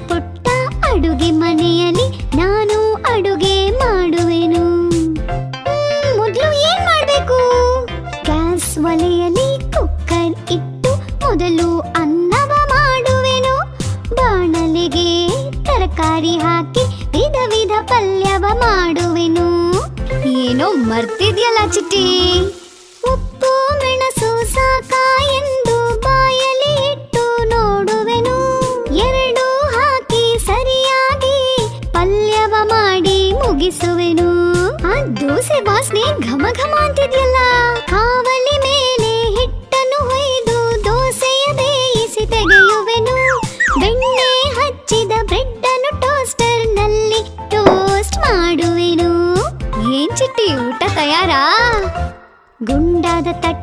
ಪುಟ್ಟ ಅಡುಗೆ ಮನೆಯಲ್ಲಿ ನಾನು ಅಡುಗೆ ಮಾಡುವೆನು. ಮೊದಲು ಏನ್ ಮಾಡ್ಬೇಕು? ಗ್ಯಾಸ್ ಒಲೆಯಲ್ಲಿ ಕುಕ್ಕರ್ ಇಟ್ಟು ಮೊದಲು ಅನ್ನವ ಮಾಡುವೆನು. ಬಾಣಲೆಗೆ ತರಕಾರಿ ಹಾಕಿ ವಿಧ ವಿಧ ಪಲ್ಯವ ಮಾಡುವೆನು. ಏನೋ ಮರ್ತಿದ್ಯಲ್ಲ ಚಿಟ್ಟಿ. ಉಪ್ಪು ಮೆಣಸು ಸಾಕ ಎಂದು ಬಾಯಲ್ಲಿ ಇಟ್ಟು ನೋಡುವೆನು. ಎರಡು ಹಾಕಿ ಸರಿಯಾಗಿ ಪಲ್ಯವ ಮಾಡಿ ಮುಗಿಸುವೆನು. ಆ ದೋಸೆ ವಾಸನೆ ಘಮ ಘಮ ಅಂತಿದ್ಯಲ್ಲ. ಕಾವಲಿ ಮೇಲೆ ಹಿಟ್ಟನ್ನು ಹೊಯ್ದು ದೋಸೆಯ ಬೇಯಿಸಿ ತೆಗೆಯುವೆನು. ಬೆಣ್ಣೆ ಹಚ್ಚಿದ ಬ್ರೆಡ್ ಅನ್ನು ಟೋಸ್ಟರ್ ನಲ್ಲಿ ಟೋಸ್ಟ್ ಮಾಡುವೆನು. ಏನ್ ಚಿಟ್ಟಿ, ಊಟ ತಯಾರಾ? ಗುಂಡಾದ ತಟ್ಟೆ